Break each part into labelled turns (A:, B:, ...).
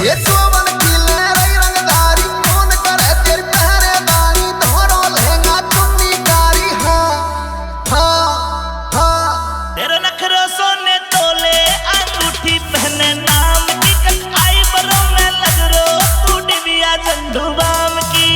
A: ये चौवन की लहराई रंगदारी कौन करे तेरी पहरेदारी दोनों लहंगा चुन्नी कारी हाँ हाँ हाँ
B: तेरे नखरे सोने तोले अंगूठी पहने नाम की कटाई बरों में लग रो तू डिबिया झंडू बाम की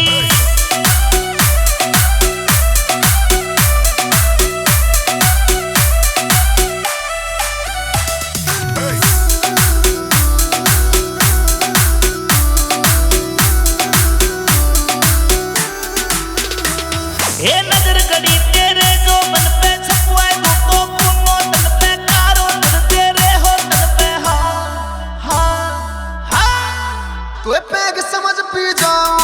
B: ये नजर गड़ी तेरे जो मन पे छपुआ तो कुनो तन पे कारो तन तेरे हो तन पे हाँ हाँ हाँ
A: तू पैग समझ पी जाऊं